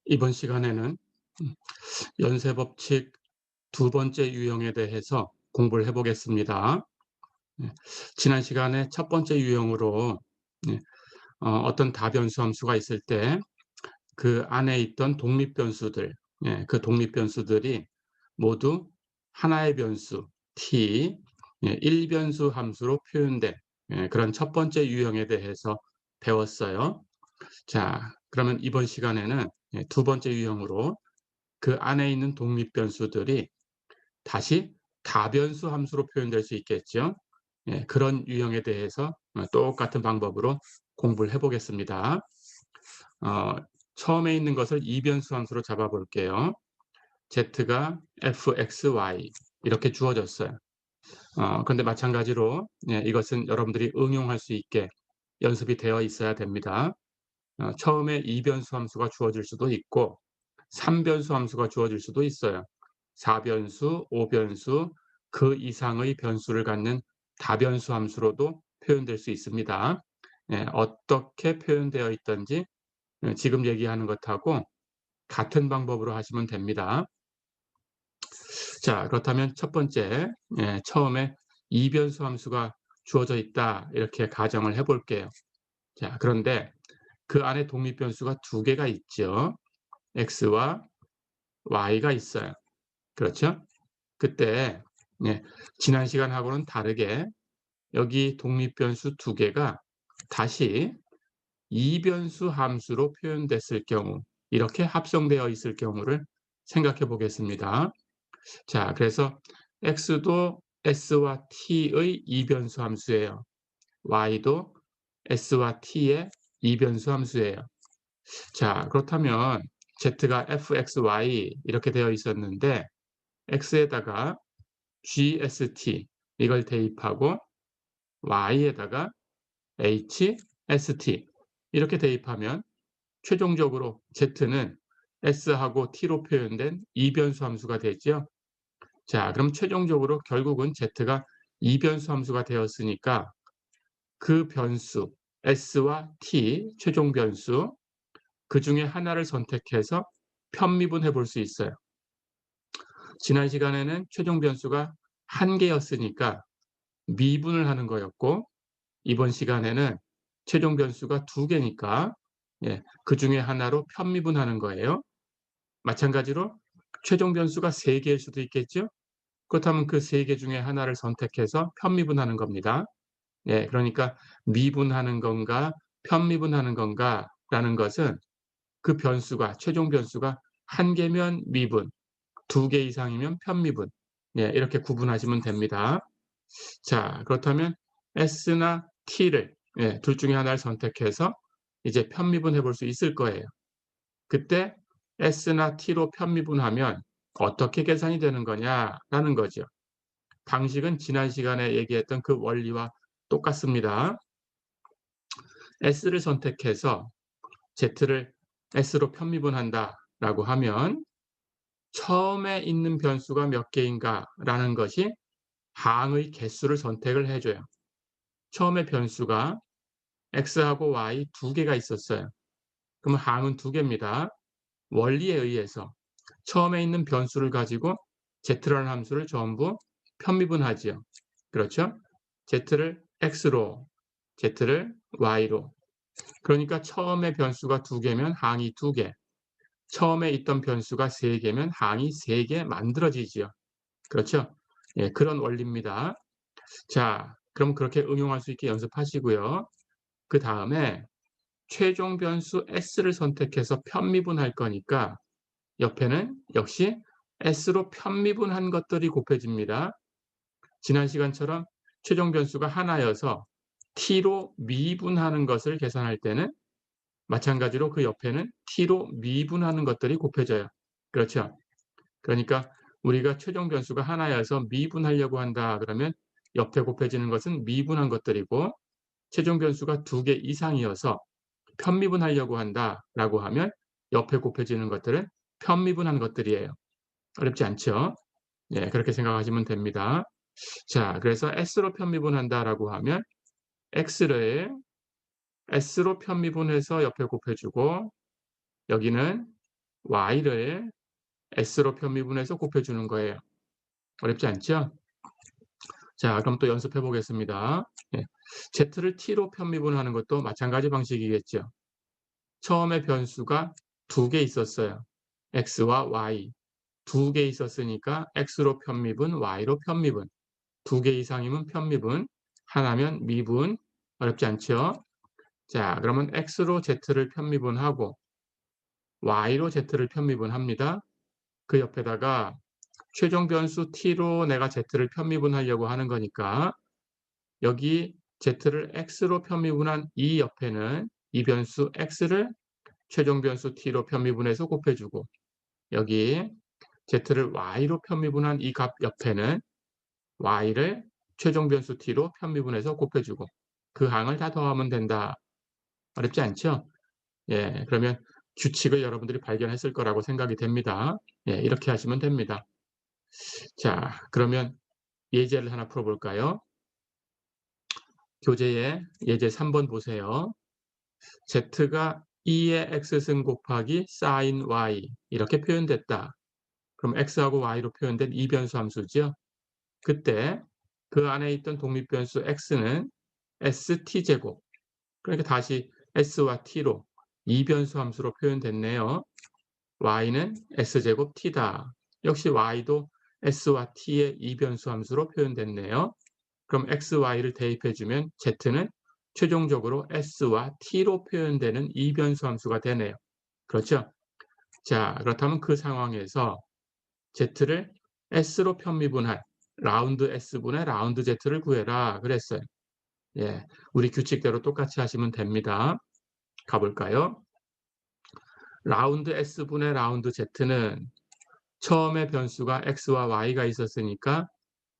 이번 시간에는 연쇄법칙 두 번째 유형에 대해서 공부를 해 보겠습니다. 예, 지난 시간에 첫 번째 유형으로 예, 어떤 다변수 함수가 있을 때 그 안에 있던 독립변수들, 그 독립변수들이 모두 하나의 변수 t, 1변수 함수로 표현된 그런 첫 번째 유형에 대해서 배웠어요. 자, 그러면 이번 시간에는 두 번째 유형으로 그 안에 있는 독립 변수들이 다시 다변수 함수로 표현될 수 있겠죠. 그런 유형에 대해서 똑같은 방법으로 공부를 해 보겠습니다. 어, 처음에 있는 것을 이변수 함수로 잡아 볼게요. z가 fxy 이렇게 주어졌어요. 그런데 마찬가지로 이것은 여러분들이 응용할 수 있게 연습이 되어 있어야 됩니다. 처음에 이변수 함수가 주어질 수도 있고 3변수 함수가 주어질 수도 있어요. 4변수, 5변수, 그 이상의 변수를 갖는 다변수 함수로도 표현될 수 있습니다. 어떻게 표현되어 있든지 지금 얘기하는 것하고 같은 방법으로 하시면 됩니다. 자, 그렇다면 첫 번째, 처음에 이변수 함수가 주어져 있다 이렇게 가정을 해볼게요. 자, 그런데 그 안에 독립변수가 두 개가 있죠. x와 y가 있어요. 그렇죠? 그때 지난 시간하고는 다르게 여기 독립변수 두 개가 다시 이변수 함수로 표현됐을 경우 이렇게 합성되어 있을 경우를 생각해 보겠습니다. 자, 그래서 x도 s와 t의 이변수 함수예요. y도 s와 t의 이변수 함수예요. 자, 그렇다면 z가 fxy 이렇게 되어 있었는데 x에다가 gst 이걸 대입하고 y에다가 hst 이렇게 대입하면 최종적으로 z는 s하고 t로 표현된 이변수 함수가 되죠. 자, 그럼 최종적으로 결국은 z가 이변수 함수가 되었으니까 그 변수 s와 t 최종 변수 그 중에 하나를 선택해서 편미분해 볼 수 있어요. 지난 시간에는 최종 변수가 한 개였으니까 미분을 하는 거였고 이번 시간에는 최종 변수가 두 개니까 그 중에 하나로 편미분하는 거예요. 마찬가지로 최종 변수가 세 개일 수도 있겠죠. 그렇다면 그 세 개 중에 하나를 선택해서 편미분하는 겁니다. 그러니까 미분하는 건가 편미분하는 건가라는 것은 그 변수가 최종 변수가 한 개면 미분, 두 개 이상이면 편미분. 이렇게 구분하시면 됩니다. 자, 그렇다면 S나 T를 둘 중에 하나를 선택해서 이제 편미분해 볼 수 있을 거예요. 그때 S나 T로 편미분하면 어떻게 계산이 되는 거냐라는 거죠. 방식은 지난 시간에 얘기했던 그 원리와 똑같습니다. S를 선택해서 Z를 S로 편미분한다라고 하면 처음에 있는 변수가 몇 개인가라는 것이 항의 개수를 선택을 해줘요. 처음에 변수가 x하고 y 두 개가 있었어요. 그러면 항은 두 개입니다. 원리에 의해서 처음에 있는 변수를 가지고 z라는 함수를 전부 편미분하지요. 그렇죠? z를 x로, z를 y로. 그러니까 처음에 변수가 두 개면 항이 두 개, 처음에 있던 변수가 세 개면 항이 세 개 만들어지지요. 그렇죠? 그런 원리입니다. 자, 그럼 그렇게 응용할 수 있게 연습하시고요. 그 다음에 최종 변수 s를 선택해서 편미분할 거니까 옆에는 역시 s로 편미분한 것들이 곱해집니다. 지난 시간처럼 최종 변수가 하나여서 t로 미분하는 것을 계산할 때는 마찬가지로 그 옆에는 t로 미분하는 것들이 곱해져요. 그렇죠? 그러니까 우리가 최종 변수가 하나여서 미분하려고 한다 그러면 옆에 곱해지는 것은 미분한 것들이고 최종 변수가 두 개 이상이어서 편미분하려고 한다라고 하면 옆에 곱해지는 것들은 편미분한 것들이에요. 어렵지 않죠? 그렇게 생각하시면 됩니다. 자, 그래서 S로 편미분한다라고 하면 X를 S로 편미분해서 옆에 곱해주고 여기는 y를 s로 편미분해서 곱해주는 거예요. 어렵지 않죠? 자, 그럼 또 연습해 보겠습니다. 예. z를 t로 편미분하는 것도 마찬가지 방식이겠죠. 처음에 변수가 두 개 있었어요. x와 y. 두 개 있었으니까 x로 편미분, y로 편미분. 두 개 이상이면 편미분, 하나면 미분. 어렵지 않죠? 자, 그러면 x로 z를 편미분하고 y로 z를 편미분합니다. 그 옆에다가 최종 변수 t로 내가 z를 편미분하려고 하는 거니까 여기 z를 x로 편미분한 이 옆에는 이 변수 x를 최종 변수 t로 편미분해서 곱해주고 여기 z를 y로 편미분한 이 값 옆에는 y를 최종 변수 t로 편미분해서 곱해주고 그 항을 다 더하면 된다. 어렵지 않죠? 예, 그러면 규칙을 여러분들이 발견했을 거라고 생각이 됩니다. 예, 이렇게 하시면 됩니다. 자, 그러면 예제를 하나 풀어볼까요? 교재에 예제 3번 보세요. z가 2의 x승 곱하기 sin y 이렇게 표현됐다. 그럼 x하고 y로 표현된 이변수 함수죠. 그때 그 안에 있던 독립변수 x는 st제곱 그러니까 다시 s와 t로 이변수 함수로 표현됐네요. y는 s제곱 t다. 역시 y도 s와 t의 이변수 함수로 표현됐네요. 그럼 x, y를 대입해주면 z는 최종적으로 s와 t로 표현되는 이변수 함수가 되네요. 그렇죠? 자, 그렇다면 그 상황에서 z를 s로 편미분할 라운드 s분의 라운드 z를 구해라 그랬어요. 예, 우리 규칙대로 똑같이 하시면 됩니다. 가볼까요? 라운드 s분의 라운드 z는 처음에 변수가 x와 y가 있었으니까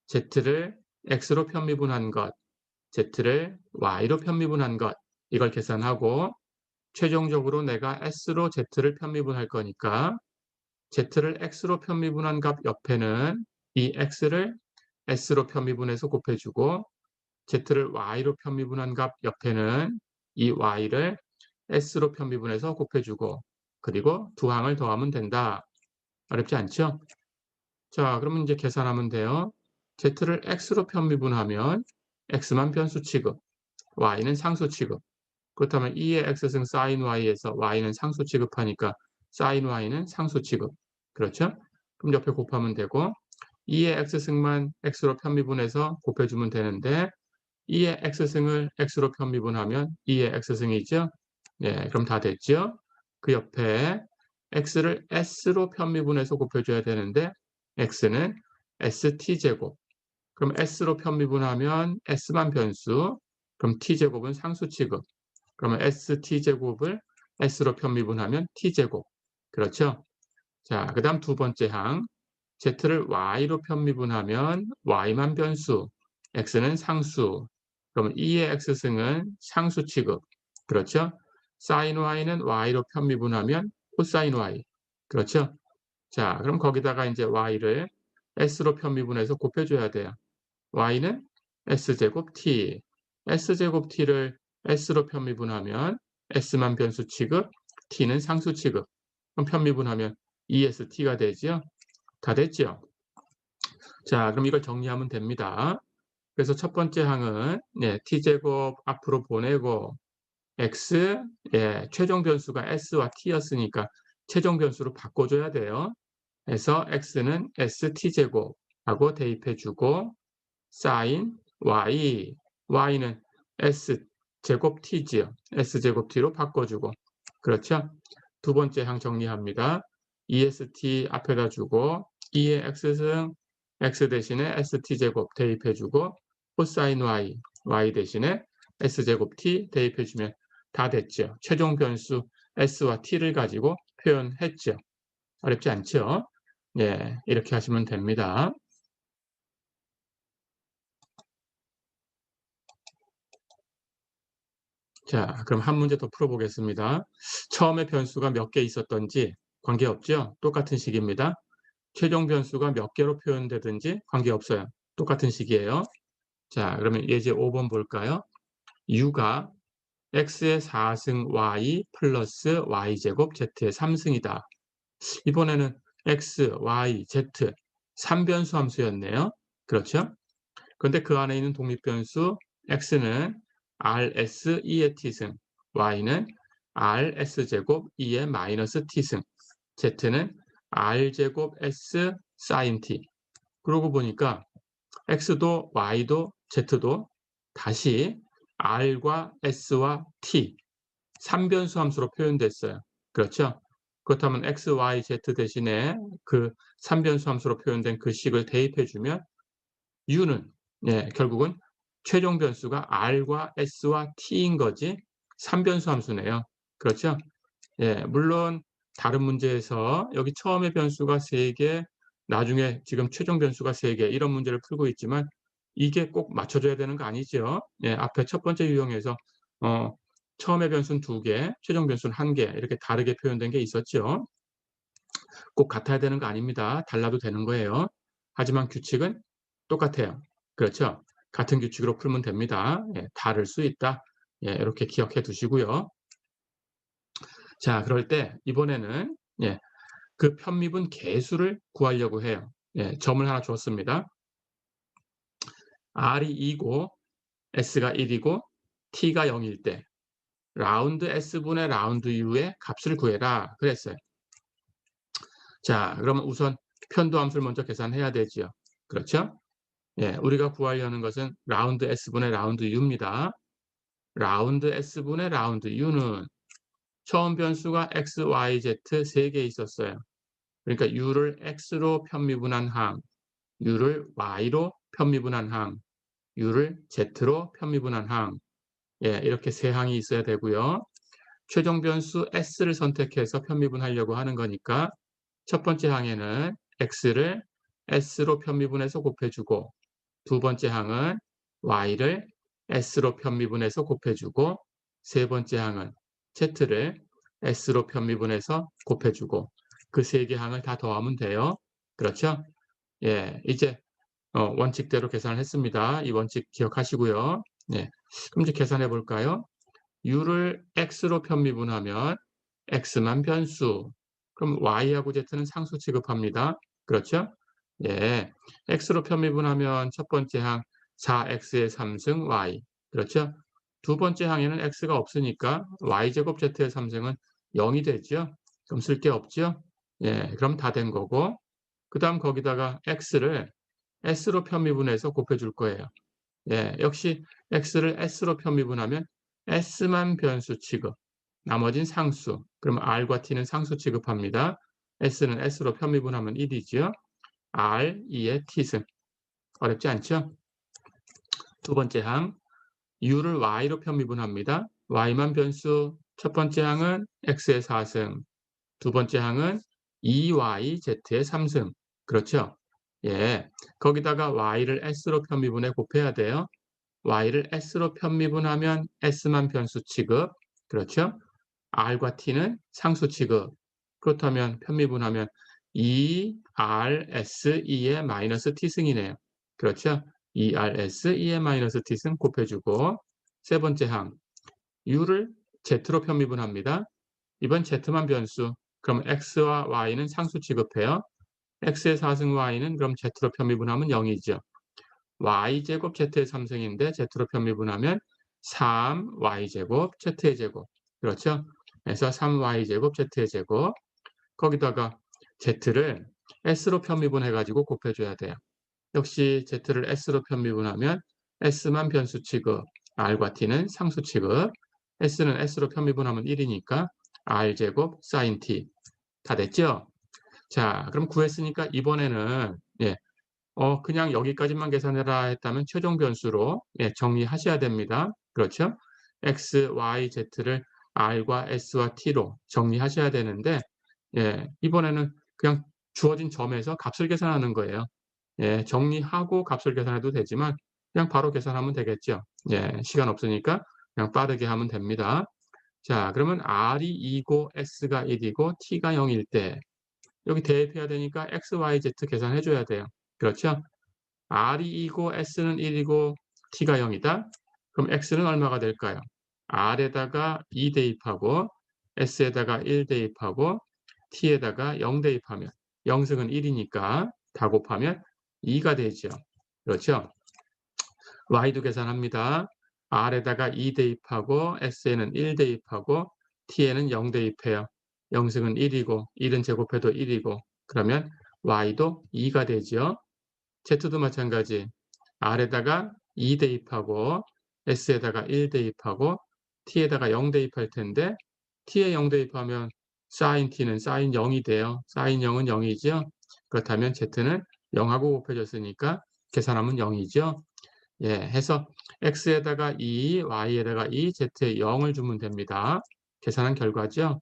z를 x로 편미분한 것, z를 y로 편미분한 것 이걸 계산하고 최종적으로 내가 s로 z를 편미분할 거니까 z를 x로 편미분한 값 옆에는 이 x를 s로 편미분해서 곱해주고 z를 y로 편미분한 값 옆에는 이 y를 s로 편미분해서 곱해주고 그리고 두 항을 더하면 된다. 어렵지 않죠? 자, 그러면 이제 계산하면 돼요. z를 x로 편미분하면 x만 변수 취급, y는 상수 취급. 그렇다면 2의 x승 sin y에서 y는 상수 취급하니까 sin y는 상수 취급. 그렇죠? 그럼 옆에 곱하면 되고 2의 x승만 x로 편미분해서 곱해주면 되는데 2의 x승을 x로 편미분하면 2의 x승이죠? 네, 그럼 다 됐죠? 그 옆에 x를 s로 편미분해서 곱해줘야 되는데 x는 st제곱. 그럼 s로 편미분하면 s만 변수. 그럼 t제곱은 상수 취급. 그러면 st제곱을 s로 편미분하면 t제곱. 그렇죠? 자, 그 다음 두 번째 항. z를 y로 편미분하면 y만 변수. x는 상수. 그럼 2의 x승은 상수 취급. 그렇죠? sin y는 y로 편미분하면 코사인 y. 그렇죠? 자, 그럼 거기다가 이제 y를 s로 편미분해서 곱해줘야 돼요. y는 s제곱 t. s제곱 t를 s로 편미분하면 s만 변수 취급, t는 상수 취급. 그럼 편미분하면 est가 되죠? 다 됐죠? 자, 그럼 이걸 정리하면 됩니다. 그래서 첫 번째 항은 t제곱 앞으로 보내고 x, 최종 변수가 s와 t였으니까 최종 변수로 바꿔줘야 돼요. 그래서 x는 st제곱하고 대입해주고 sin y, y는 s제곱 t지요. s제곱 t로 바꿔주고 그렇죠? 두 번째 항 정리합니다. est 앞에다 주고 2의 x승 x 대신에 st제곱 대입해주고 코사인 y, y 대신에 s제곱 t 대입해주면 다 됐죠. 최종 변수 s와 t를 가지고 표현했죠. 어렵지 않죠? 예, 이렇게 하시면 됩니다. 자, 그럼 한 문제 더 풀어보겠습니다. 처음에 변수가 몇 개 있었던지 관계없죠? 똑같은 식입니다. 최종 변수가 몇 개로 표현되든지 관계없어요. 똑같은 식이에요. 자, 그러면 예제 5번 볼까요? u가 x의 4승 y 플러스 y제곱 z의 3승이다. 이번에는 x, y, z 3변수 함수였네요. 그렇죠? 그런데 그 안에 있는 독립변수 x는 rs 2의 t승, y는 rs 제곱 2의 마이너스 t승, z는 r 제곱 s sin t. 그러고 보니까 x도 y도 z도 다시 r과 s와 t 3변수 함수로 표현됐어요. 그렇죠? 그렇다면 x, y, z 대신에 그 3변수 함수로 표현된 그 식을 대입해 주면 u는 결국은 최종 변수가 r과 s와 t인 거지 3변수 함수네요. 그렇죠? 물론 다른 문제에서 여기 처음에 변수가 3개, 나중에 지금 최종 변수가 3개 이런 문제를 풀고 있지만 이게 꼭 맞춰져야 되는 거 아니죠. 앞에 첫 번째 유형에서 어 처음에 변수는 2개, 최종 변수는 1개 이렇게 다르게 표현된 게 있었죠. 꼭 같아야 되는 거 아닙니다. 달라도 되는 거예요. 하지만 규칙은 똑같아요. 그렇죠? 같은 규칙으로 풀면 됩니다. 다를 수 있다. 이렇게 기억해 두시고요. 자, 그럴 때 이번에는 그 편미분 계수를 구하려고 해요. 점을 하나 줬습니다. R이 2고 S가 1이고 T가 0일 때 라운드 S분의 라운드 U의 값을 구해라 그랬어요. 자, 그러면 우선 편도함수를 먼저 계산해야 되지요. 그렇죠? 우리가 구하려는 것은 라운드 S분의 라운드 U입니다. 라운드 S분의 라운드 U는 처음 변수가 X, Y, Z 3개 있었어요. 그러니까 U를 X로 편미분한 항, U를 Y로 편미분한 항, U를 Z로 편미분한 항. 이렇게 세 항이 있어야 되고요. 최종 변수 S를 선택해서 편미분하려고 하는 거니까 첫 번째 항에는 X를 S로 편미분해서 곱해주고 두 번째 항은 Y를 S로 편미분해서 곱해주고 세 번째 항은 Z를 S로 편미분해서 곱해주고 그 세 개 항을 다 더하면 돼요. 그렇죠? 이제 원칙대로 계산을 했습니다. 이 원칙 기억하시고요. 그럼 이제 계산해 볼까요? U를 X로 편미분하면 X만 변수. 그럼 Y하고 Z는 상수 취급합니다. 그렇죠? 예. X로 편미분하면 첫 번째 항 4X의 3승 Y. 그렇죠? 두 번째 항에는 X가 없으니까 Y제곱 Z의 3승은 0이 되죠? 그럼 쓸 게 없죠? 그럼 다 된 거고. 그 다음 거기다가 X를 S로 편미분해서 곱해줄 거예요. 역시 X를 S로 편미분하면 S만 변수 취급, 나머진 상수. 그럼 R과 T는 상수 취급합니다. S는 S로 편미분하면 1이지요. R, 2의 T승. 어렵지 않죠? 두 번째 항, U를 Y로 편미분합니다. Y만 변수, 첫 번째 항은 X의 4승, 두 번째 항은 2Y, Z의 3승. 그렇죠? 거기다가 Y를 S로 편미분해 곱해야 돼요. Y를 S로 편미분하면 S만 변수 취급. 그렇죠? R과 T는 상수 취급. 그렇다면 편미분하면 2RS 2의 마이너스 T승이네요. 그렇죠? 2RS 2의 마이너스 T승 곱해주고 세 번째 항 U를 Z로 편미분합니다. 이번 Z만 변수. 그럼 X와 Y는 상수 취급해요. X의 4승 Y는 그럼 Z로 편미분하면 0이죠. y제곱 z의 3승인데 z로 편미분하면 3y제곱 z의 제곱. 그렇죠? 그래서 3y제곱 z의 제곱. 거기다가 z를 s로 편미분해 가지고 곱해줘야 돼요. 역시 z를 s로 편미분하면 s만 변수 취급, r과 t는 상수 취급. s는 s로 편미분하면 1이니까 r제곱 sin t. 다 됐죠? 자, 그럼 구했으니까 이번에는 그냥 여기까지만 계산해라 했다면 최종 변수로 정리하셔야 됩니다. 그렇죠? x, y, z를 r과 s와 t로 정리하셔야 되는데 이번에는 그냥 주어진 점에서 값을 계산하는 거예요. 정리하고 값을 계산해도 되지만 그냥 바로 계산하면 되겠죠. 시간 없으니까 그냥 빠르게 하면 됩니다. 자, 그러면 r이 2고 s가 1이고 t가 0일 때 여기 대입해야 되니까 x, y, z 계산해 줘야 돼요. 그렇죠? R이 2고 S는 1이고 T가 0이다. 그럼 X는 얼마가 될까요? R에다가 2 대입하고 S에다가 1 대입하고 t에다가 0 대입하면 영승은 1이니까 다 곱하면 2가 되죠. 그렇죠? y도 계산합니다. r에다가 2 대입하고 s에는 1 대입하고 t에는 0 대입해요. 영승은 1이고 1은 제곱해도 1이고 그러면 y도 2가 되죠. z도 마찬가지. r에다가 2 대입하고 s에다가 1 대입하고 t에다가 0 대입할 텐데 t에 0 대입하면 sin t는 sin 0이 돼요. sin 0은 0이죠. 그렇다면 z는 0하고 곱해졌으니까 계산하면 0이죠. 예, 해서 x에다가 2, y에다가 2, z에 0을 주면 됩니다. 계산한 결과죠.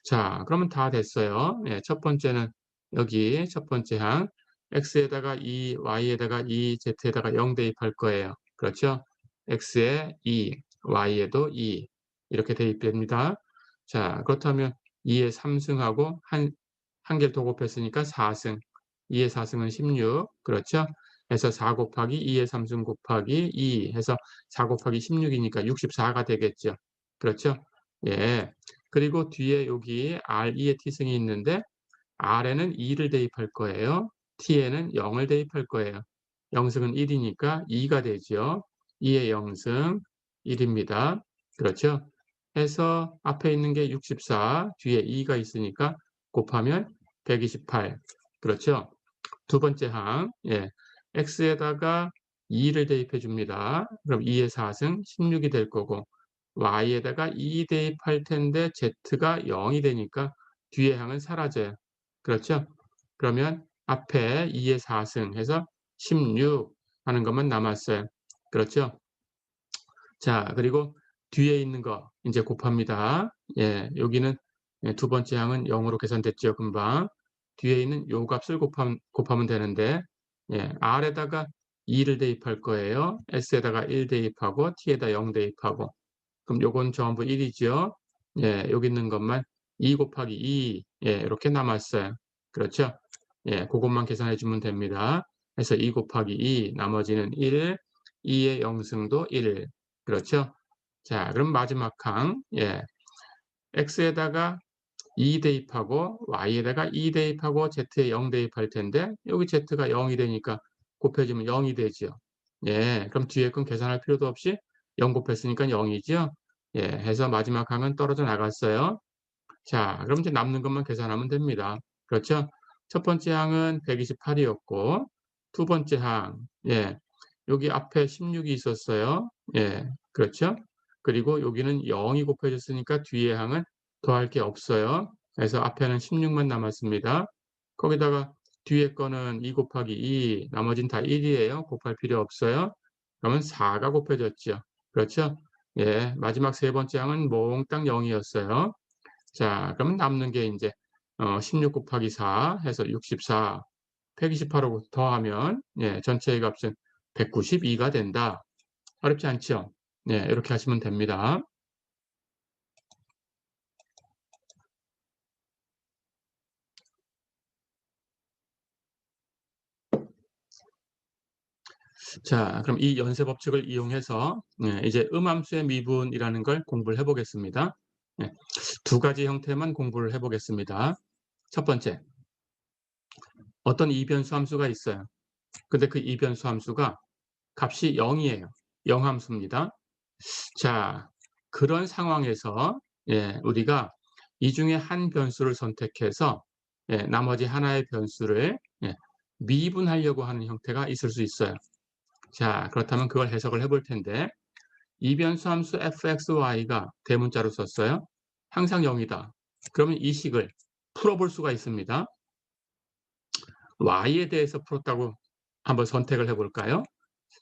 자, 그러면 다 됐어요. 예, 첫 번째는 여기 첫 번째 항 x에다가 2, y에다가 2, z에다가 0 대입할 거예요. 그렇죠? x에 2, y에도 2 이렇게 대입됩니다. 자, 그렇다면 2의 3승하고 한 개를 더 곱했으니까 4승, 2의 4승은 16, 그렇죠? 해서 4 곱하기 2의 3승 곱하기 2 해서 4 곱하기 16이니까 64가 되겠죠. 그렇죠? 예. 그리고 뒤에 여기 R2의 t승이 있는데 R에는 2를 대입할 거예요. T에는 0을 대입할 거예요. 영승은 1이니까 2가 되죠. 2의 영승 1입니다. 그렇죠? 해서 앞에 있는 게 64, 뒤에 2가 있으니까 곱하면 128. 그렇죠? 두 번째 항, 예. x에다가 2를 대입해 줍니다. 그럼 2의 4승 16이 될 거고 y에다가 2 대입할 텐데 z가 0이 되니까 뒤의 항은 사라져요. 그렇죠? 그러면 앞에 2의 4승 해서 16 하는 것만 남았어요. 그렇죠? 자, 그리고 뒤에 있는 거 이제 곱합니다. 예, 여기는 예, 두 번째 항은 0으로 계산됐죠, 금방. 뒤에 있는 요 값을 곱하면 되는데 예, R에다가 2를 대입할 거예요. S에다가 1 대입하고 T에다 0 대입하고 그럼 요건 전부 1이죠. 예, 여기 있는 것만 2 곱하기 2 예, 이렇게 남았어요. 그렇죠? 예, 그것만 계산해 주면 됩니다. 그래서 2 곱하기 2 나머지는 1, 2의 영승도 1. 그렇죠? 자, 그럼 마지막 항 예, x에다가 2 대입하고 y에다가 2 대입하고 z에 0 대입할 텐데 여기 z가 0이 되니까 곱해주면 0이 되죠. 예, 그럼 뒤에 건 계산할 필요도 없이 0 곱했으니까 0이죠. 예, 해서 마지막 항은 떨어져 나갔어요. 자, 그럼 이제 남는 것만 계산하면 됩니다. 그렇죠? 첫 번째 항은 128이었고 두 번째 항, 예, 여기 앞에 16이 있었어요. 예, 그렇죠? 그리고 여기는 0이 곱해졌으니까 뒤에 항은 더할 게 없어요. 그래서 앞에는 16만 남았습니다. 거기다가 뒤에 거는 2 곱하기 2, 나머지는 다 1이에요. 곱할 필요 없어요. 그러면 4가 곱해졌죠. 그렇죠? 예, 마지막 세 번째 항은 몽땅 0이었어요. 자, 그러면 남는 게 이제 16 곱하기 4 해서 64, 128하고 더하면 예, 전체의 값은 192가 된다. 어렵지 않죠? 네, 이렇게 하시면 됩니다. 자, 그럼 이 연쇄 법칙을 이용해서 이제 음함수의 미분이라는 걸 공부를 해보겠습니다. 예, 두 가지 형태만 공부를 해보겠습니다. 첫 번째, 어떤 이변수 함수가 있어요. 근데 그 이변수 함수가 값이 0이에요. 0함수입니다. 자, 그런 상황에서 예, 우리가 이 중에 한 변수를 선택해서 예, 나머지 하나의 변수를 예, 미분하려고 하는 형태가 있을 수 있어요. 자, 그렇다면 그걸 해석을 해볼 텐데 이 변수 함수 fxy가 대문자로 썼어요. 항상 0이다. 그러면 이 식을 풀어볼 수가 있습니다. y에 대해서 풀었다고 한번 선택을 해볼까요?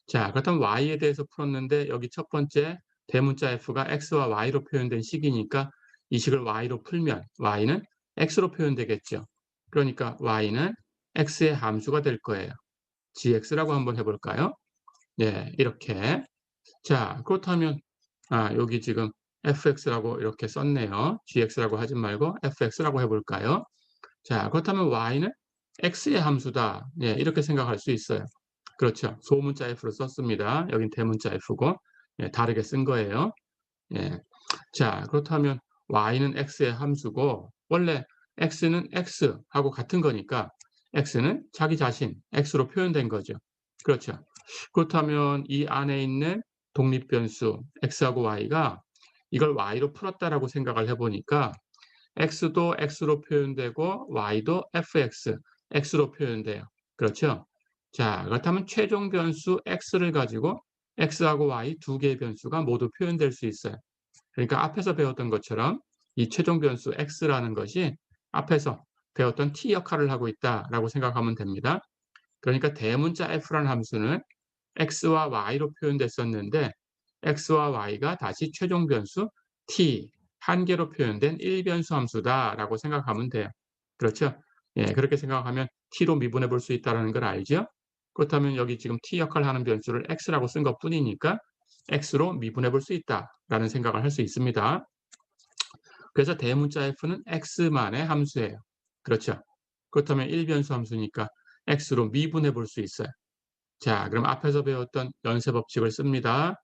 자, 그렇다면 y에 대해서 풀었는데 여기 첫 번째 대문자 f가 x와 y로 표현된 식이니까 이 식을 y로 풀면 y는 x로 표현되겠죠. 그러니까 y는 x의 함수가 될 거예요. gx라고 한번 해볼까요? 네, 이렇게. 자, 그렇다면 여기 지금 fx라고 이렇게 썼네요. gx라고 하지 말고 fx라고 해볼까요? 자, 그렇다면 y는 x의 함수다. 예, 이렇게 생각할 수 있어요. 그렇죠. 소문자 f로 썼습니다. 여긴 대문자 f고 예, 다르게 쓴 거예요. 예. 자, 그렇다면 y는 x의 함수고 원래 x는 x하고 같은 거니까 x는 자기 자신 x로 표현된 거죠. 그렇죠. 그렇다면 이 안에 있는 독립 변수 x하고 y가 이걸 y로 풀었다라고 생각을 해 보니까 x도 x로 표현되고 y도 fx, x로 표현돼요. 그렇죠? 자, 그렇다면 최종 변수 x를 가지고 x하고 y 두 개의 변수가 모두 표현될 수 있어요. 그러니까 앞에서 배웠던 것처럼 이 최종 변수 x라는 것이 앞에서 배웠던 t 역할을 하고 있다라고 생각하면 됩니다. 그러니까 대문자 f라는 함수는 x와 y로 표현됐었는데 x와 y가 다시 최종 변수 t 한 개로 표현된 1변수 함수다라고 생각하면 돼요. 그렇죠? 예, 그렇게 생각하면 t로 미분해 볼 수 있다는 걸 알죠? 그렇다면 여기 지금 t 역할을 하는 변수를 x라고 쓴 것뿐이니까 x로 미분해 볼 수 있다라는 생각을 할 수 있습니다. 그래서 대문자 f는 x만의 함수예요. 그렇죠? 그렇다면 1변수 함수니까 x로 미분해 볼 수 있어요. 자, 그럼 앞에서 배웠던 연쇄 법칙을 씁니다.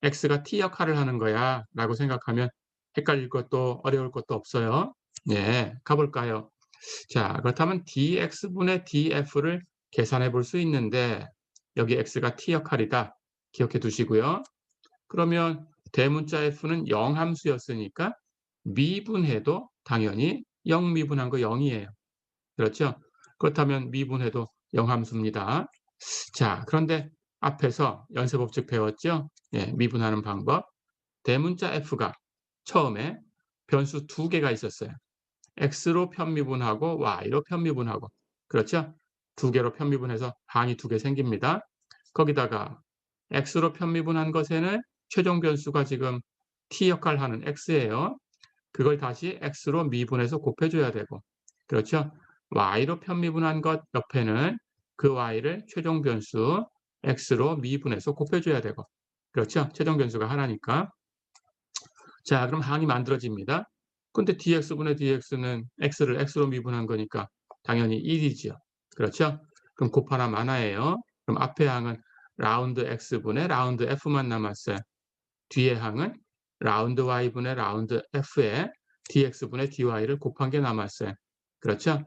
x가 t 역할을 하는 거야 라고 생각하면 헷갈릴 것도 어려울 것도 없어요. 네, 가볼까요? 자, 그렇다면 dx분의 df를 계산해 볼 수 있는데 여기 x가 t 역할이다. 기억해 두시고요. 그러면 대문자 f는 0 함수였으니까 미분해도 당연히 0 미분한 거 0이에요. 그렇죠? 그렇다면 미분해도 0 함수입니다. 자, 그런데 앞에서 연쇄법칙 배웠죠? 예, 미분하는 방법. 대문자 f가 처음에 변수 두 개가 있었어요. x로 편미분하고 y로 편미분하고. 그렇죠? 두 개로 편미분해서 항이 두 개 생깁니다. 거기다가 x로 편미분한 것에는 최종 변수가 지금 t 역할을 하는 x예요. 그걸 다시 x로 미분해서 곱해줘야 되고. 그렇죠? y로 편미분한 것 옆에는 그 y를 최종 변수 x로 미분해서 곱해줘야 되고. 그렇죠? 최종 변수가 하나니까. 자, 그럼 항이 만들어집니다. 근데 dx분의 dx는 x를 x로 미분한 거니까 당연히 1이지요. 그렇죠? 그럼 곱하나 하나예요. 그럼 앞에 항은 라운드 x분의 라운드 f만 남았어요. 뒤에 항은 라운드 y분의 라운드 f에 dx분의 dy를 곱한 게 남았어요. 그렇죠?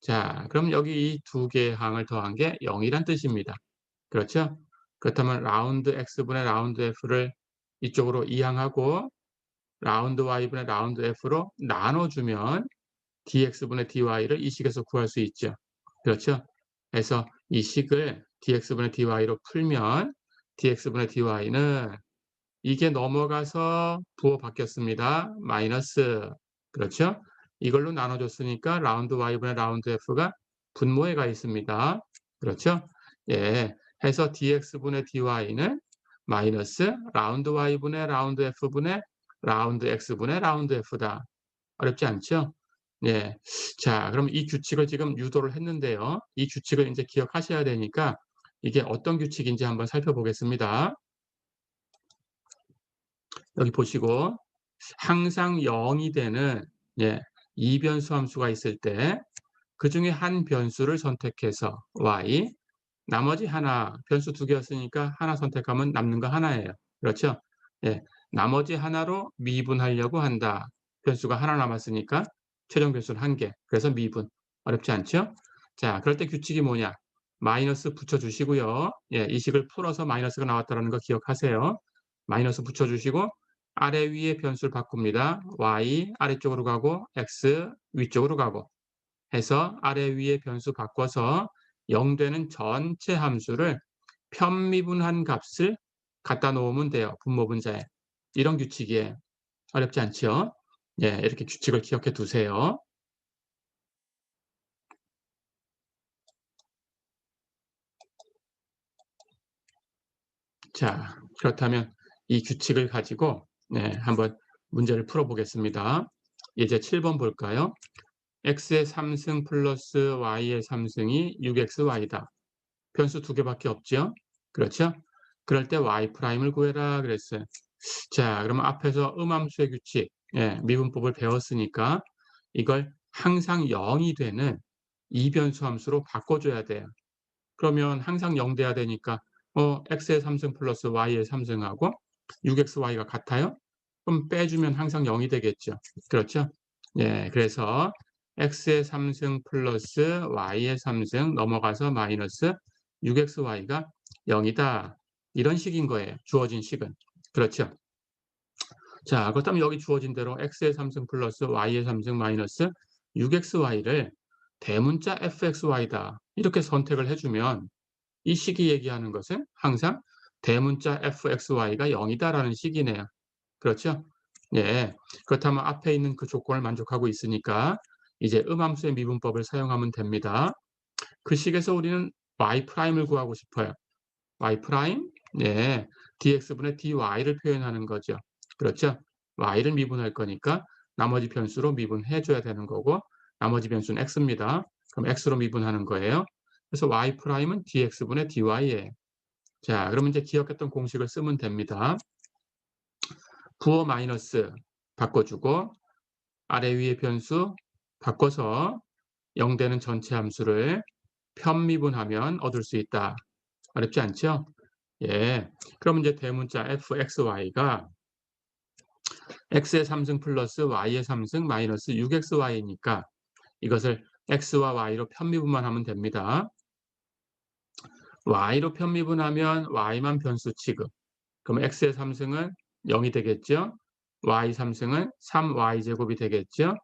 자, 그럼 여기 이 두 개의 항을 더한 게 0이란 뜻입니다. 그렇죠? 그렇다면 라운드 x분의 라운드 f를 이쪽으로 이항하고 라운드 y분의 라운드 f로 나눠주면 dx분의 dy를 이 식에서 구할 수 있죠. 그렇죠? 그래서 이 식을 dx분의 dy로 풀면 dx분의 dy는 이게 넘어가서 부호 바뀌었습니다. 마이너스. 그렇죠? 이걸로 나눠줬으니까 라운드 y분의 라운드 f가 분모에 가 있습니다. 그렇죠? 예. 해서 dx분의 dy는 마이너스 라운드 y분의 라운드 f분의 라운드 x분의 라운드 f다. 어렵지 않죠? 예. 자, 그럼 이 규칙을 지금 유도를 했는데요. 이 규칙을 이제 기억하셔야 되니까 이게 어떤 규칙인지 한번 살펴보겠습니다. 여기 보시고 항상 0이 되는 예, 이변수 함수가 있을 때 그중에 한 변수를 선택해서 y, 나머지 하나, 변수 두 개였으니까 하나 선택하면 남는 거 하나예요. 그렇죠? 예, 나머지 하나로 미분하려고 한다. 변수가 하나 남았으니까 최종 변수는 한 개. 그래서 미분. 어렵지 않죠? 자, 그럴 때 규칙이 뭐냐? 마이너스 붙여주시고요. 예, 이 식을 풀어서 마이너스가 나왔다는 거 기억하세요. 마이너스 붙여주시고 아래 위에 변수를 바꿉니다. y 아래쪽으로 가고 x 위쪽으로 가고 해서 아래 위에 변수 바꿔서 0 되는 전체 함수를 편미분한 값을 갖다 놓으면 돼요. 분모 분자에. 이런 규칙이에요. 어렵지 않죠? 예, 이렇게 규칙을 기억해 두세요. 자, 그렇다면 이 규칙을 가지고 네, 한번 문제를 풀어보겠습니다. 이제 7번 볼까요? x의 3승 플러스 y의 3승이 6xy다. 변수 두 개밖에 없죠? 그렇죠? 그럴 때 y'을 구해라 그랬어요. 자, 그러면 앞에서 음함수의 규칙, 예, 미분법을 배웠으니까 이걸 항상 0이 되는 이변수 함수로 바꿔줘야 돼요. 그러면 항상 0 돼야 되니까 x의 3승 플러스 y의 3승하고 6xy가 같아요? 그럼 빼주면 항상 0이 되겠죠. 그렇죠? 예, 그래서 x의 3승 플러스 y의 3승 넘어가서 마이너스 6xy가 0이다. 이런 식인 거예요. 주어진 식은. 그렇죠? 자, 그렇다면 여기 주어진 대로 x의 3승 플러스 y의 3승 마이너스 6xy를 대문자 fxy다. 이렇게 선택을 해주면 이 식이 얘기하는 것은 항상 대문자 fxy가 0이다라는 식이네요. 그렇죠? 예. 그렇다면 앞에 있는 그 조건을 만족하고 있으니까 이제 음함수의 미분법을 사용하면 됩니다. 그 식에서 우리는 y'을 구하고 싶어요. y'? 네. dx분의 dy를 표현하는 거죠. 그렇죠? y를 미분할 거니까 나머지 변수로 미분해 줘야 되는 거고 나머지 변수는 x입니다. 그럼 x로 미분하는 거예요. 그래서 y'은 dx분의 dy예요. 자, 그러면 이제 기억했던 공식을 쓰면 됩니다. 부호 마이너스 바꿔주고 아래 위의 변수 바꿔서 0 되는 전체 함수를 편미분하면 얻을 수 있다. 어렵지 않죠? 예. 그럼 이제 대문자 fxy가 x의 3승 플러스 y의 3승 마이너스 6xy니까 이것을 x와 y로 편미분만 하면 됩니다. y로 편미분하면 y만 변수 취급. 그럼 x의 3승은 0이 되겠죠? y 3승은 3y제곱이 되겠죠?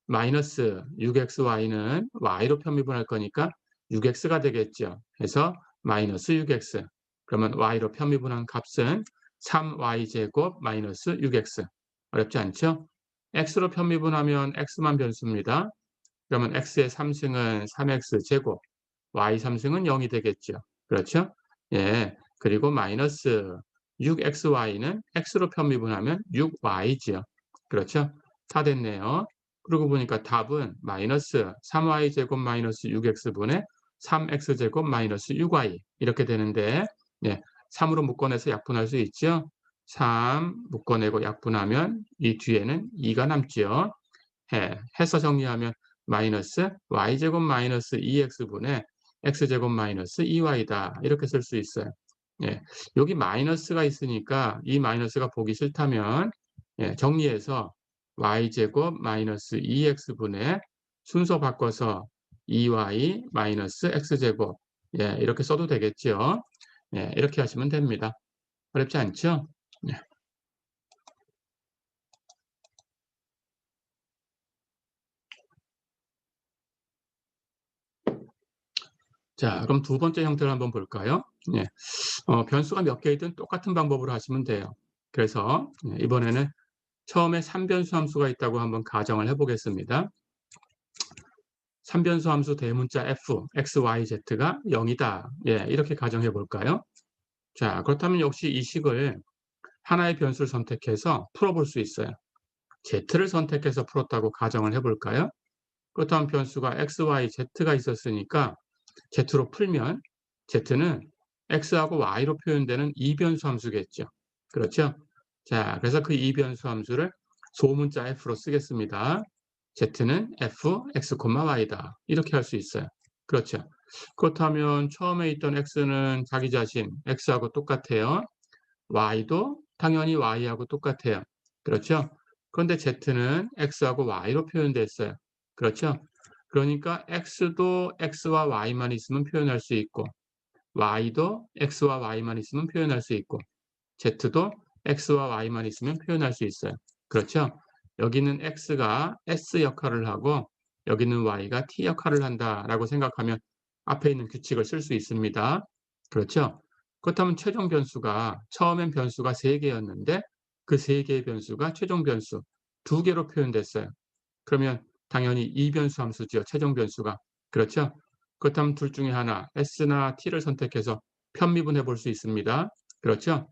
마이너스 6xy는 y로 편미분할 거니까 6x가 되겠죠. 그래서 마이너스 6x. 그러면 y로 편미분한 값은 3y제곱 마이너스 6x. 어렵지 않죠? x로 편미분하면 x만 변수입니다. 그러면 x의 3승은 3x제곱, y 3승은 0이 되겠죠. 그렇죠? 예. 그리고 마이너스 6xy는 x로 편미분하면 6y지요. 그렇죠? 다 됐네요. 그러고 보니까 답은 마이너스 3y제곱 마이너스 6x분의 3x제곱 마이너스 6y 이렇게 되는데 예, 3으로 묶어내서 약분할 수 있죠. 3 묶어내고 약분하면 이 뒤에는 2가 남지요. 해서 정리하면 마이너스 y제곱 마이너스 2x분의 x제곱 마이너스 2y다. 이렇게 쓸 수 있어요. 예, 여기 마이너스가 있으니까 이 마이너스가 보기 싫다면 예, 정리해서 y제곱 마이너스 2x분의 순서 바꿔서 2y 마이너스 x제곱 예, 이렇게 써도 되겠죠. 예, 이렇게 하시면 됩니다. 어렵지 않죠? 예. 자, 그럼 두 번째 형태를 한번 볼까요? 예, 변수가 몇 개이든 똑같은 방법으로 하시면 돼요. 그래서 예, 이번에는 처음에 3변수 함수가 있다고 한번 가정을 해보겠습니다. 3변수 함수 대문자 f, x, y, z가 0이다. 예, 이렇게 가정해 볼까요? 자, 그렇다면 역시 이 식을 하나의 변수를 선택해서 풀어볼 수 있어요. z를 선택해서 풀었다고 가정을 해볼까요? 그렇다면 변수가 x, y, z가 있었으니까 z로 풀면 z는 x하고 y로 표현되는 이변수 함수겠죠. 그렇죠? 자, 그래서 그 이변수 함수를 소문자 f로 쓰겠습니다. z는 f, x, y다. 이렇게 할 수 있어요. 그렇죠. 그렇다면 처음에 있던 x는 자기 자신 x하고 똑같아요. y도 당연히 y하고 똑같아요. 그렇죠? 그런데 z는 x하고 y로 표현됐어요. 그렇죠? 그러니까 x도 x와 y만 있으면 표현할 수 있고 y도 x와 y만 있으면 표현할 수 있고 z도 x와 y만 있으면 표현할 수 있어요. 그렇죠? 여기는 x가 s 역할을 하고 여기는 y가 t 역할을 한다라고 생각하면 앞에 있는 규칙을 쓸 수 있습니다. 그렇죠? 그렇다면 최종 변수가 처음엔 변수가 3개였는데 그 3개의 변수가 최종 변수 2개로 표현됐어요. 그러면 당연히 이변수 함수죠. 최종 변수가. 그렇죠? 그렇다면 둘 중에 하나 s나 t를 선택해서 편미분해 볼 수 있습니다. 그렇죠?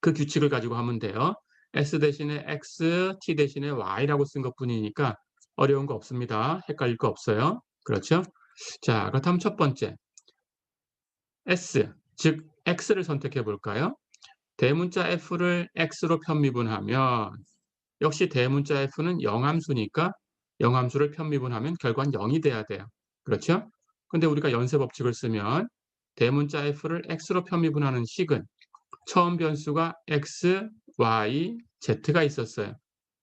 그 규칙을 가지고 하면 돼요. s 대신에 x, t 대신에 y라고 쓴 것뿐이니까 어려운 거 없습니다. 헷갈릴 거 없어요. 그렇죠? 자, 그렇다면 첫 번째 s, 즉 x를 선택해 볼까요? 대문자 f를 x로 편미분하면 역시 대문자 f는 영함수니까 영함수를 편미분하면 결과는 0이 돼야 돼요. 그렇죠? 근데 우리가 연쇄 법칙을 쓰면 대문자 f를 x로 편미분하는 식은 처음 변수가 x, y, z가 있었어요.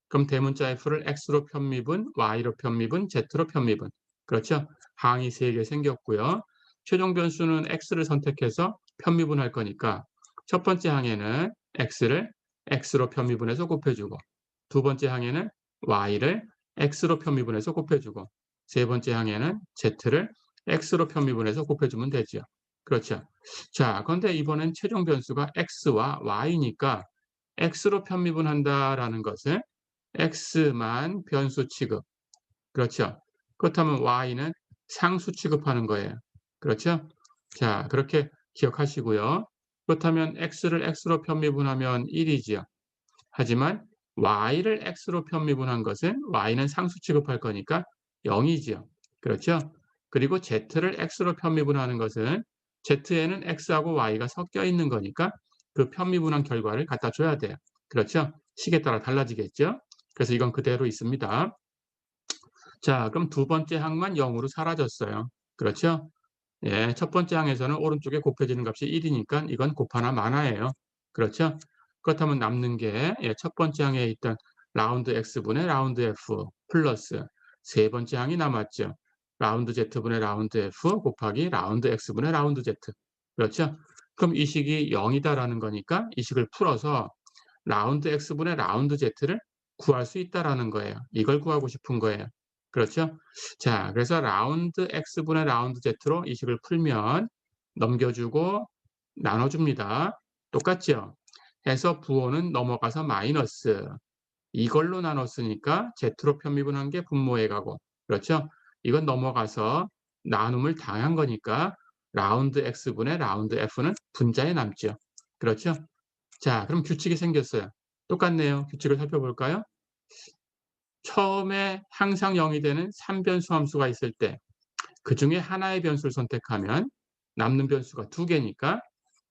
그럼 대문자 f를 x로 편미분, y로 편미분, z로 편미분. 그렇죠? 항이 3개 생겼고요. 최종 변수는 x를 선택해서 편미분할 거니까 첫 번째 항에는 x를 x로 편미분해서 곱해주고 두 번째 항에는 y를 x로 편미분해서 곱해주고 세 번째 항에는 z를 x로 편미분해서 곱해주면 되죠. 그렇죠. 자, 그런데 이번엔 최종 변수가 x와 y니까 x로 편미분한다라는 것은 x만 변수 취급. 그렇죠. 그렇다면 y는 상수 취급하는 거예요. 그렇죠? 자, 그렇게 기억하시고요. 그렇다면 x를 x로 편미분하면 1이지요. 하지만 y를 x로 편미분한 것은 y는 상수 취급할 거니까 0이지요. 그렇죠? 그리고 z를 x로 편미분하는 것은 z에는 x하고 y가 섞여 있는 거니까 그 편미분한 결과를 갖다 줘야 돼요. 그렇죠? 식에 따라 달라지겠죠? 그래서 이건 그대로 있습니다. 자, 그럼 두 번째 항만 0으로 사라졌어요. 그렇죠? 예, 첫 번째 항에서는 오른쪽에 곱해지는 값이 1이니까 이건 곱하나 마나예요. 그렇죠? 그렇다면 남는 게 첫 번째 항에 있던 라운드 x분의 라운드 f 플러스 세 번째 항이 남았죠. 라운드 z분의 라운드 f 곱하기 라운드 x분의 라운드 z. 그렇죠? 그럼 이 식이 0이다라는 거니까 이 식을 풀어서 라운드 x분의 라운드 z를 구할 수 있다라는 거예요. 이걸 구하고 싶은 거예요. 그렇죠? 자, 그래서 라운드 x분의 라운드 z로 이 식을 풀면 넘겨주고 나눠줍니다. 똑같죠? 해서 부호는 넘어가서 마이너스. 이걸로 나눴으니까 z로 편미분한 게 분모에 가고. 그렇죠? 이건 넘어가서 나눔을 당한 거니까 라운드 x분의 라운드 f는 분자에 남죠. 그렇죠? 자, 그럼 규칙이 생겼어요. 똑같네요. 규칙을 살펴볼까요? 처음에 항상 0이 되는 3변수 함수가 있을 때 그중에 하나의 변수를 선택하면 남는 변수가 2개니까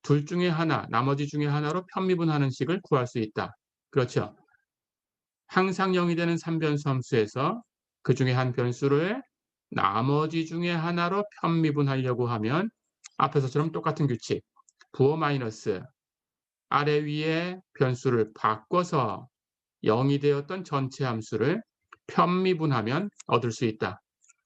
둘 중에 하나, 나머지 중에 하나로 편미분하는 식을 구할 수 있다. 그렇죠? 항상 0이 되는 3변수 함수에서 그중에 한 변수를 나머지 중에 하나로 편미분하려고 하면 앞에서처럼 똑같은 규칙. 부호 마이너스 아래 위에 변수를 바꿔서 0이 되었던 전체 함수를 편미분하면 얻을 수 있다.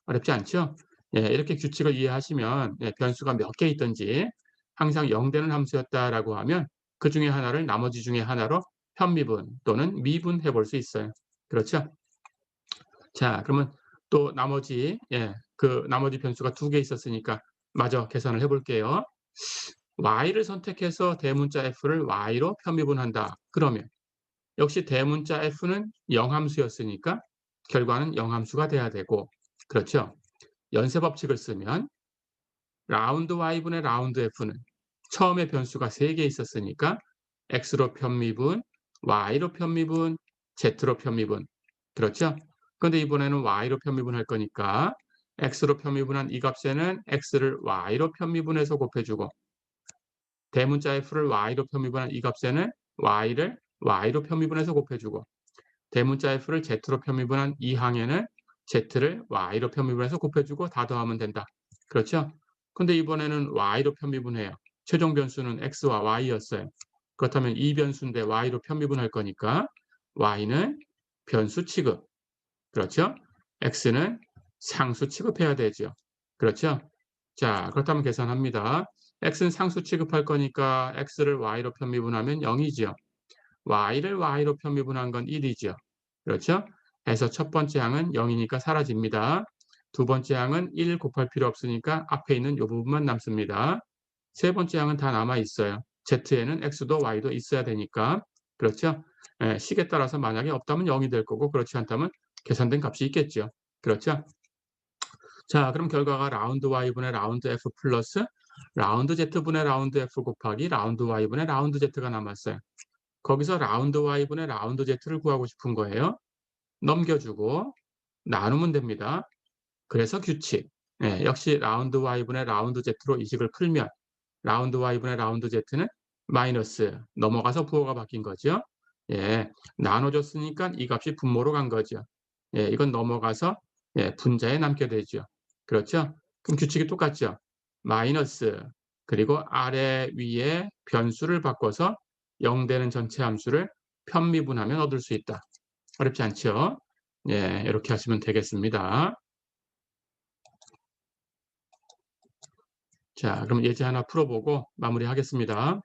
어렵지 않죠? 예, 이렇게 규칙을 이해하시면 변수가 몇 개 있든지 항상 0 되는 함수였다라고 하면 그 중에 하나를 나머지 중에 하나로 편미분 또는 미분해 볼 수 있어요. 그렇죠? 자, 그러면 또 나머지 그 나머지 변수가 2개 있었으니까 마저 계산을 해 볼게요. y를 선택해서 대문자 f를 y로 편미분한다. 그러면 역시 대문자 f는 영함수였으니까 결과는 영함수가 돼야 되고 그렇죠. 연쇄 법칙을 쓰면 라운드 y분의 라운드 f는 처음에 변수가 3개 있었으니까 x로 편미분, y로 편미분, z로 편미분. 그렇죠? 그런데 이번에는 y로 편미분할 거니까 x로 편미분한 이 값에는 x를 y로 편미분해서 곱해주고 대문자 f를 y로 편미분한 이 값에는 y를 y로 편미분해서 곱해주고 대문자 f를 z로 편미분한 이 항에는 z를 y로 편미분해서 곱해주고 다 더하면 된다. 그렇죠? 근데 이번에는 y로 편미분해요. 최종 변수는 x와 y였어요. 그렇다면 이 변수인데 y로 편미분할 거니까 y는 변수 취급. 그렇죠? x는 상수 취급해야 되죠. 그렇죠? 자, 그렇다면 계산합니다. x는 상수 취급할 거니까 x를 y로 편미분하면 0이죠. y를 y로 편미분한 건 1이죠. 그렇죠? 해서 첫 번째 항은 0이니까 사라집니다. 두 번째 항은 1 곱할 필요 없으니까 앞에 있는 이 부분만 남습니다. 세 번째 항은 다 남아 있어요. z에는 x도 y도 있어야 되니까. 그렇죠? 예, 식에 따라서 만약에 없다면 0이 될 거고 그렇지 않다면 계산된 값이 있겠죠. 그렇죠? 자, 그럼 결과가 라운드 y분의 라운드 f 플러스 라운드 z분의 라운드 f 곱하기 라운드 y분의 라운드 z가 남았어요. 거기서 라운드 y분의 라운드 z를 구하고 싶은 거예요. 넘겨주고 나누면 됩니다. 그래서 규칙. 역시 라운드 y분의 라운드 z로 이 식을 풀면 라운드 y분의 라운드 z는 마이너스 넘어가서 부호가 바뀐 거죠. 예, 나눠줬으니까 이 값이 분모로 간 거죠. 예, 이건 넘어가서 분자에 남게 되죠. 그렇죠? 그럼 규칙이 똑같죠. 마이너스 그리고 아래 위에 변수를 바꿔서 0 되는 전체 함수를 편미분하면 얻을 수 있다. 어렵지 않죠? 예, 이렇게 하시면 되겠습니다. 자, 그럼 예제 하나 풀어보고 마무리하겠습니다.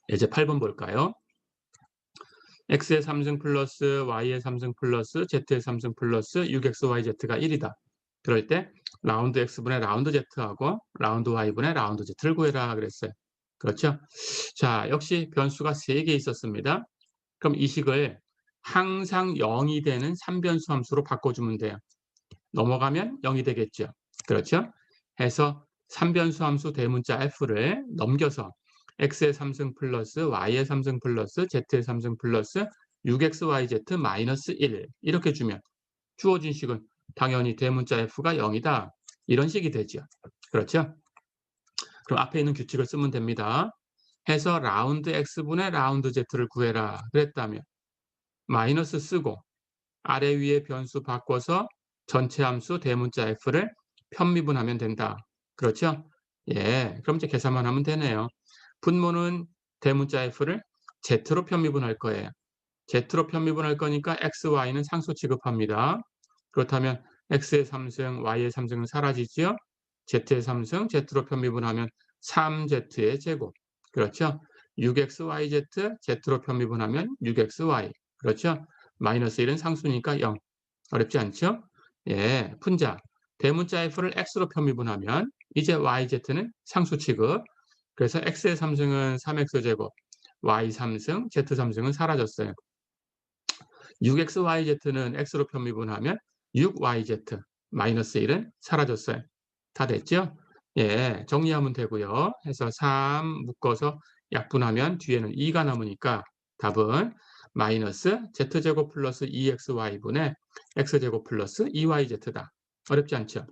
예제 8번 볼까요? x의 3승 플러스 y의 3승 플러스 z의 3승 플러스 6xyz가 1이다. 그럴 때 라운드 x분의 라운드 z하고 라운드 y분의 라운드 z를 구해라 그랬어요. 그렇죠? 자, 역시 변수가 3개 있었습니다. 그럼 이 식을 항상 0이 되는 3변수 함수로 바꿔주면 돼요. 넘어가면 0이 되겠죠. 그렇죠? 해서 3변수 함수 대문자 f를 넘겨서 x의 3승 플러스 y의 3승 플러스 z의 3승 플러스 6xyz 마이너스 1 이렇게 주면 주어진 식은 당연히 대문자 f가 0이다. 이런 식이 되죠. 그렇죠? 그럼 앞에 있는 규칙을 쓰면 됩니다. 해서 라운드 x분의 라운드 z를 구해라 그랬다면 마이너스 쓰고 아래 위에 변수 바꿔서 전체 함수 대문자 f를 편미분하면 된다. 그렇죠? 예, 그럼 이제 계산만 하면 되네요. 분모는 대문자 f를 z로 편미분할 거예요. z로 편미분할 거니까 x, y는 상수 취급합니다. 그렇다면 x의 3승, y의 3승은 사라지지요. z의 3승, z로 편미분하면 3z의 제곱. 그렇죠? 6xyz, z로 편미분하면 6xy. 그렇죠? 마이너스 1은 상수니까 0. 어렵지 않죠? 예, 분자. 대문자 f를 x로 편미분하면 이제 yz는 상수 취급. 그래서 x의 3승은 3x제곱, y 3승, z 3승은 사라졌어요. 6xyz는 x로 편미분하면 6yz, 마이너스 1은 사라졌어요. 다 됐죠? 예, 정리하면 되고요. 해서 3 묶어서 약분하면 뒤에는 2가 남으니까 답은 마이너스 z제곱 플러스 2xy분의 x제곱 플러스 2yz다. 어렵지 않죠?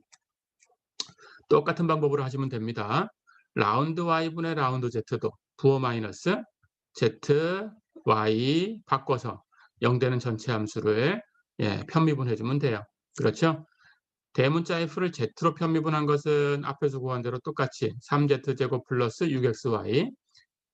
똑같은 방법으로 하시면 됩니다. 라운드 y분의 라운드 z도 부호 마이너스 z, y 바꿔서 0 되는 전체 함수를 편미분해 주면 돼요. 그렇죠? 대문자 f를 z로 편미분한 것은 앞에서 구한 대로 똑같이 3z제곱 플러스 6xy,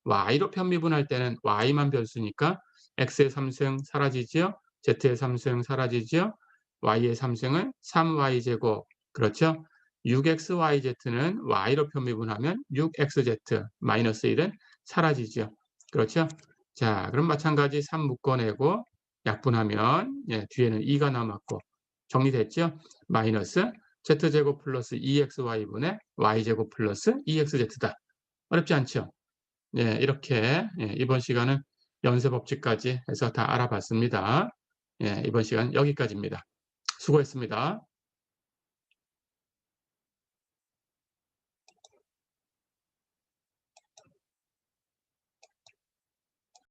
y로 편미분할 때는 y만 변수니까 x의 3승 사라지지요. z의 3승 사라지지요. y의 3승은 3y제곱. 그렇죠? 6xyz는 y로 편미분하면 6xz, 마이너스 1은 사라지죠. 그렇죠? 자, 그럼 마찬가지 3 묶어내고 약분하면 뒤에는 2가 남았고 정리됐죠? 마이너스 z제곱 플러스 2xy분의 y제곱 플러스 2xz다. 어렵지 않죠? 예, 이렇게 이번 시간은 연쇄 법칙까지 해서 다 알아봤습니다. 예, 이번 시간 여기까지입니다. 수고했습니다.